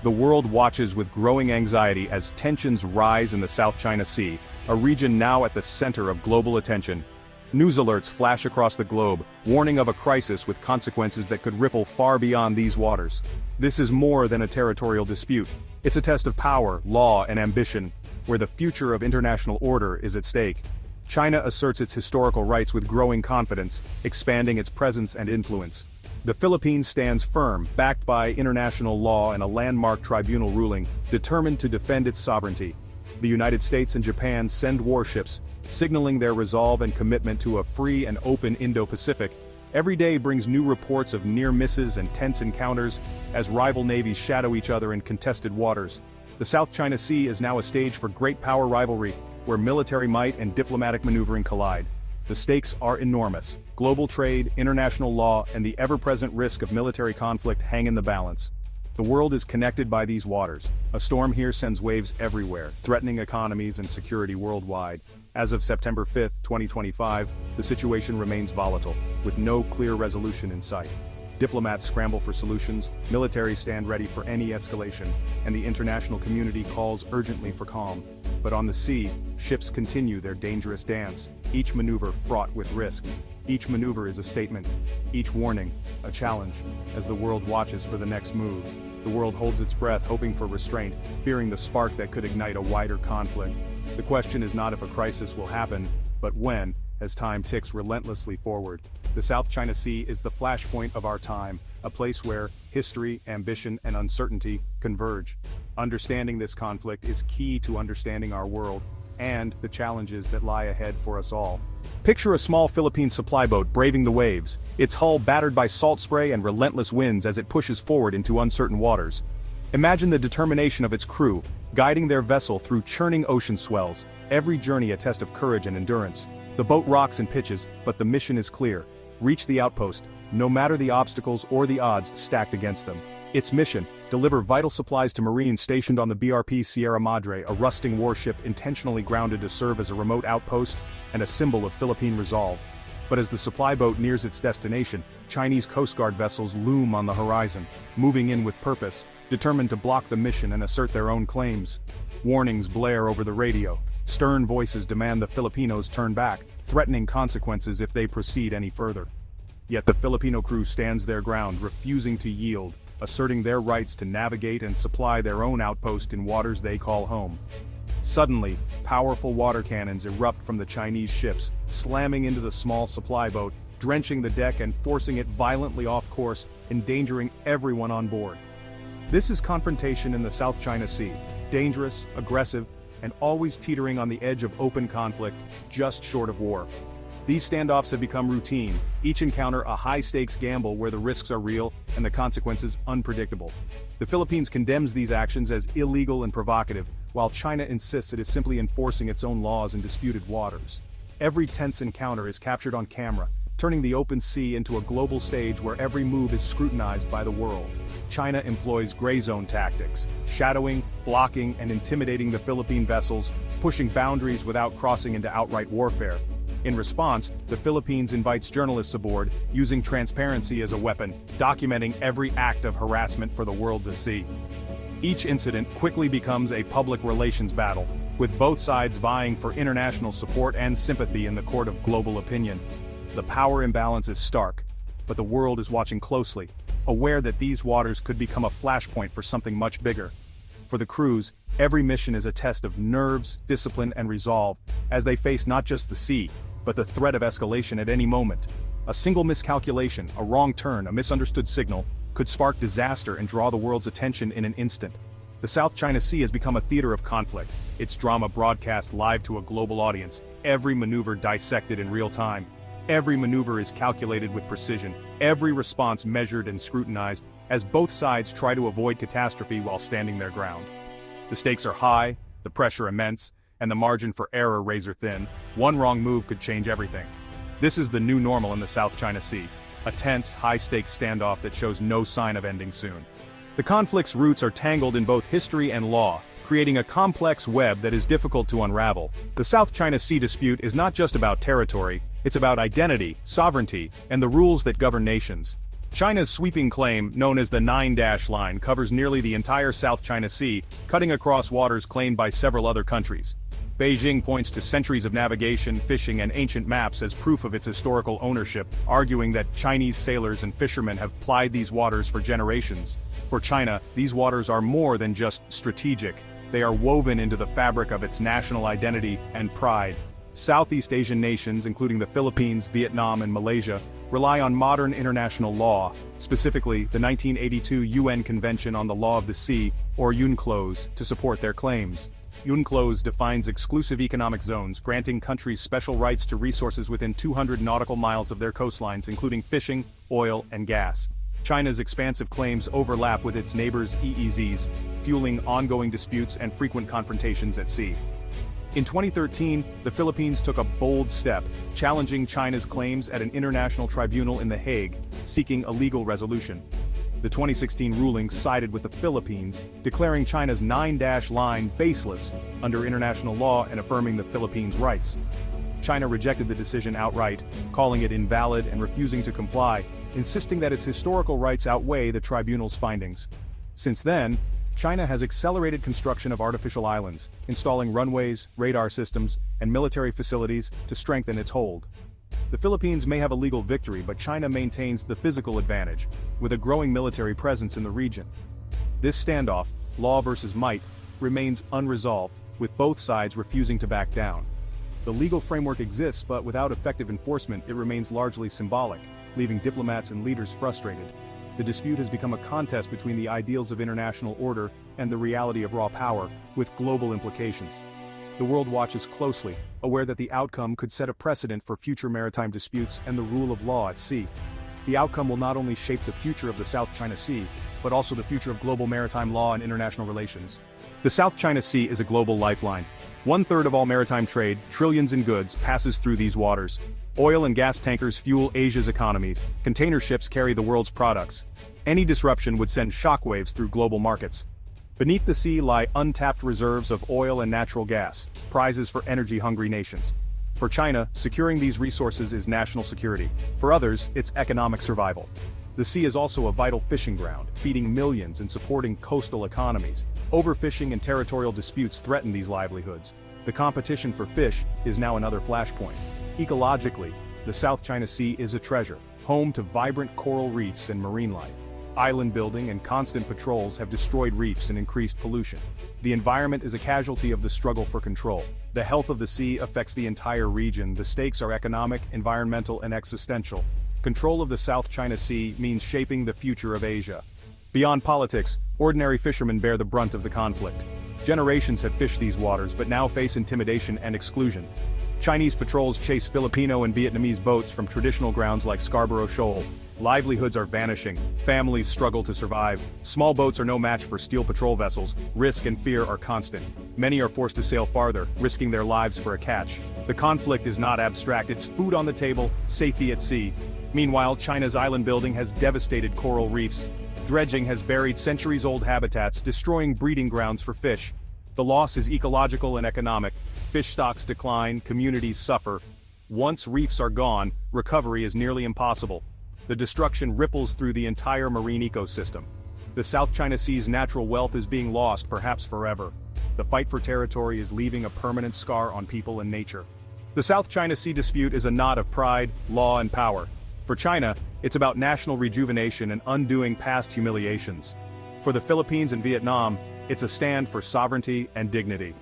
The world watches with growing anxiety as tensions rise in the South China Sea, a region now at the center of global attention. News alerts flash across the globe, warning of a crisis with consequences that could ripple far beyond these waters. This is more than a territorial dispute. It's a test of power, law, and ambition, where the future of international order is at stake. China asserts its historical rights with growing confidence, expanding its presence and influence. The Philippines stands firm, backed by international law and a landmark tribunal ruling, determined to defend its sovereignty. The United States and Japan send warships, signaling their resolve and commitment to a free and open Indo-Pacific. Every day brings new reports of near misses and tense encounters as rival navies shadow each other in contested waters. The South China Sea is now a stage for great power rivalry, where military might and diplomatic maneuvering collide. The stakes are enormous. Global trade, international law, and the ever-present risk of military conflict hang in the balance. The world is connected by these waters. A storm here sends waves everywhere, threatening economies and security worldwide. As of September 5, 2025, the situation remains volatile, with no clear resolution in sight. Diplomats scramble for solutions, militaries stand ready for any escalation, and the international community calls urgently for calm. But on the sea, ships continue their dangerous dance, each maneuver fraught with risk. Each maneuver is a statement, each warning, a challenge. As the world watches for the next move, the world holds its breath, hoping for restraint, fearing the spark that could ignite a wider conflict. The question is not if a crisis will happen, but when, as time ticks relentlessly forward. The South China Sea is the flashpoint of our time, a place where history, ambition, and uncertainty converge. Understanding this conflict is key to understanding our world and the challenges that lie ahead for us all. Picture a small Philippine supply boat braving the waves, its hull battered by salt spray and relentless winds as it pushes forward into uncertain waters. Imagine the determination of its crew, guiding their vessel through churning ocean swells, every journey a test of courage and endurance. The boat rocks and pitches, but the mission is clear. Reach the outpost, no matter the obstacles or the odds stacked against them. Its mission: deliver vital supplies to Marines stationed on the BRP Sierra Madre, a rusting warship intentionally grounded to serve as a remote outpost and a symbol of Philippine resolve. But as the supply boat nears its destination, Chinese Coast Guard vessels loom on the horizon, moving in with purpose, determined to block the mission and assert their own claims. Warnings blare over the radio. Stern voices demand the Filipinos turn back, threatening consequences if they proceed any further. Yet the Filipino crew stands their ground, refusing to yield, asserting their rights to navigate and supply their own outpost in waters they call home. Suddenly, powerful water cannons erupt from the Chinese ships, slamming into the small supply boat, drenching the deck and forcing it violently off course, endangering everyone on board. This is confrontation in the South China Sea, dangerous, aggressive, and always teetering on the edge of open conflict, just short of war. These standoffs have become routine, each encounter a high-stakes gamble where the risks are real and the consequences unpredictable. The Philippines condemns these actions as illegal and provocative, while China insists it is simply enforcing its own laws in disputed waters. Every tense encounter is captured on camera, turning the open sea into a global stage where every move is scrutinized by the world. China employs gray zone tactics, shadowing, blocking, and intimidating the Philippine vessels, pushing boundaries without crossing into outright warfare. In response, the Philippines invites journalists aboard, using transparency as a weapon, documenting every act of harassment for the world to see. Each incident quickly becomes a public relations battle, with both sides vying for international support and sympathy in the court of global opinion. The power imbalance is stark, but the world is watching closely, aware that these waters could become a flashpoint for something much bigger. For the crews, every mission is a test of nerves, discipline, and resolve, as they face not just the sea, but the threat of escalation at any moment. A single miscalculation, a wrong turn, a misunderstood signal, could spark disaster and draw the world's attention in an instant. The South China Sea has become a theater of conflict, its drama broadcast live to a global audience, every maneuver dissected in real time. Every maneuver is calculated with precision, every response measured and scrutinized, as both sides try to avoid catastrophe while standing their ground. The stakes are high, the pressure immense, and the margin for error razor-thin. One wrong move could change everything. This is the new normal in the South China Sea, a tense, high-stakes standoff that shows no sign of ending soon. The conflict's roots are tangled in both history and law, creating a complex web that is difficult to unravel. The South China Sea dispute is not just about territory, it's about identity, sovereignty, and the rules that govern nations. China's sweeping claim, known as the Nine-Dash Line, covers nearly the entire South China Sea, cutting across waters claimed by several other countries. Beijing points to centuries of navigation, fishing, and ancient maps as proof of its historical ownership, arguing that Chinese sailors and fishermen have plied these waters for generations. For China, these waters are more than just strategic. They are woven into the fabric of its national identity and pride. Southeast Asian nations, including the Philippines, Vietnam, and Malaysia, rely on modern international law, specifically the 1982 UN Convention on the Law of the Sea, or UNCLOS, to support their claims. UNCLOS defines exclusive economic zones, granting countries special rights to resources within 200 nautical miles of their coastlines, including fishing, oil, and gas. China's expansive claims overlap with its neighbors' EEZs, fueling ongoing disputes and frequent confrontations at sea. In 2013, the Philippines took a bold step, challenging China's claims at an international tribunal in The Hague, seeking a legal resolution. The 2016 ruling sided with the Philippines, declaring China's Nine-Dash Line baseless under international law and affirming the Philippines' rights. China rejected the decision outright, calling it invalid and refusing to comply, insisting that its historical rights outweigh the tribunal's findings. Since then, China has accelerated construction of artificial islands, installing runways, radar systems, and military facilities to strengthen its hold. The Philippines may have a legal victory, but China maintains the physical advantage, with a growing military presence in the region. This standoff, law versus might, remains unresolved, with both sides refusing to back down. The legal framework exists, but without effective enforcement, it remains largely symbolic, leaving diplomats and leaders frustrated. The dispute has become a contest between the ideals of international order and the reality of raw power, with global implications. The world watches closely, aware that the outcome could set a precedent for future maritime disputes and the rule of law at sea. The outcome will not only shape the future of the South China Sea, but also the future of global maritime law and international relations. The South China Sea is a global lifeline. 1/3 of all maritime trade, trillions in goods, passes through these waters. Oil and gas tankers fuel Asia's economies. Container ships carry the world's products. Any disruption would send shockwaves through global markets. Beneath the sea lie untapped reserves of oil and natural gas, prizes for energy-hungry nations. For China, securing these resources is national security. For others, it's economic survival. The sea is also a vital fishing ground, feeding millions and supporting coastal economies. Overfishing and territorial disputes threaten these livelihoods. The competition for fish is now another flashpoint. Ecologically, the South China Sea is a treasure, home to vibrant coral reefs and marine life. Island building and constant patrols have destroyed reefs and increased pollution. The environment is a casualty of the struggle for control. The health of the sea affects the entire region. The stakes are economic, environmental, and existential. Control of the South China Sea means shaping the future of Asia. Beyond politics, ordinary fishermen bear the brunt of the conflict. Generations have fished these waters but now face intimidation and exclusion. Chinese patrols chase Filipino and Vietnamese boats from traditional grounds like Scarborough Shoal. Livelihoods are vanishing, families struggle to survive, small boats are no match for steel patrol vessels, risk and fear are constant. Many are forced to sail farther, risking their lives for a catch. The conflict is not abstract, it's food on the table, safety at sea. Meanwhile, China's island building has devastated coral reefs. Dredging has buried centuries-old habitats, destroying breeding grounds for fish. The loss is ecological and economic. Fish stocks decline, communities suffer. Once reefs are gone, recovery is nearly impossible. The destruction ripples through the entire marine ecosystem. The South China Sea's natural wealth is being lost, perhaps forever. The fight for territory is leaving a permanent scar on people and nature. The South China Sea dispute is a knot of pride, law, and power. For China, it's about national rejuvenation and undoing past humiliations. For the Philippines and Vietnam, it's a stand for sovereignty and dignity.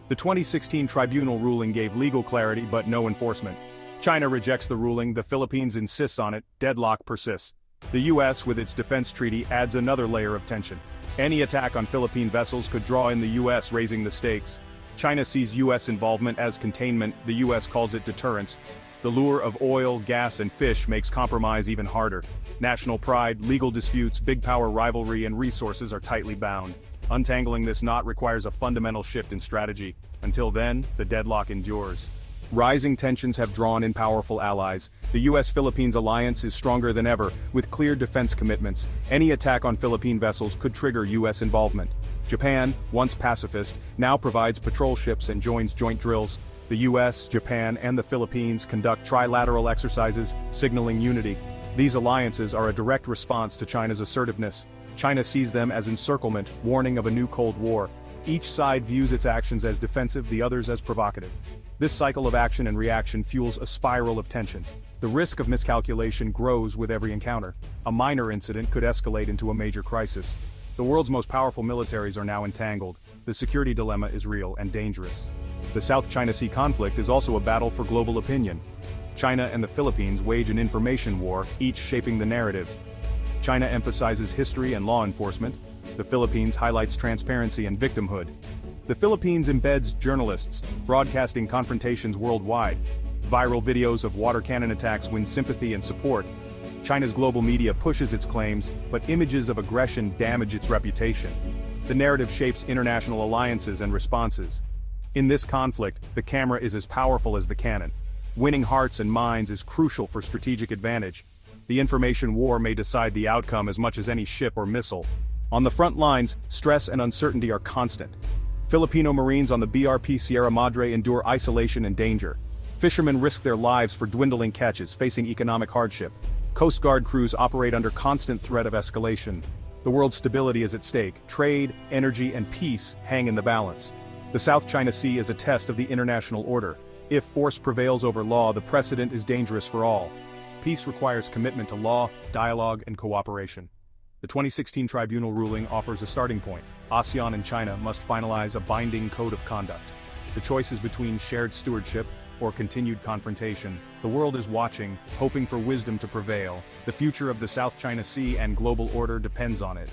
The 2016 tribunal ruling gave legal clarity but no enforcement. China rejects the ruling, the Philippines insists on it, deadlock persists. The US, with its defense treaty, adds another layer of tension. Any attack on Philippine vessels could draw in the US, raising the stakes. China sees US involvement as containment, the US calls it deterrence. The lure of oil, gas, and fish makes compromise even harder. National pride, legal disputes, big power rivalry, and resources are tightly bound. Untangling this knot requires a fundamental shift in strategy. Until then, the deadlock endures. Rising tensions have drawn in powerful allies. The US-Philippines alliance is stronger than ever, with clear defense commitments. Any attack on Philippine vessels could trigger US involvement. Japan, once pacifist, now provides patrol ships and joins joint drills. The US, Japan, and the Philippines conduct trilateral exercises, signaling unity. These alliances are a direct response to China's assertiveness. China sees them as encirclement, warning of a new Cold War. Each side views its actions as defensive, the others as provocative. This cycle of action and reaction fuels a spiral of tension. The risk of miscalculation grows with every encounter. A minor incident could escalate into a major crisis. The world's most powerful militaries are now entangled. The security dilemma is real and dangerous. The South China Sea conflict is also a battle for global opinion. China and the Philippines wage an information war, each shaping the narrative. China emphasizes history and law enforcement. The Philippines highlights transparency and victimhood. The Philippines embeds journalists, broadcasting confrontations worldwide. Viral videos of water cannon attacks win sympathy and support. China's global media pushes its claims, but images of aggression damage its reputation. The narrative shapes international alliances and responses. In this conflict, the camera is as powerful as the cannon. Winning hearts and minds is crucial for strategic advantage. The information war may decide the outcome as much as any ship or missile. On the front lines, stress and uncertainty are constant. Filipino Marines on the BRP Sierra Madre endure isolation and danger. Fishermen risk their lives for dwindling catches, facing economic hardship. Coast Guard crews operate under constant threat of escalation. The world's stability is at stake. Trade, energy, and peace hang in the balance. The South China Sea is a test of the international order. If force prevails over law, the precedent is dangerous for all. Peace requires commitment to law, dialogue, and cooperation. The 2016 tribunal ruling offers a starting point. ASEAN and China must finalize a binding code of conduct. The choice is between shared stewardship or continued confrontation. The world is watching, hoping for wisdom to prevail. The future of the South China Sea and global order depends on it.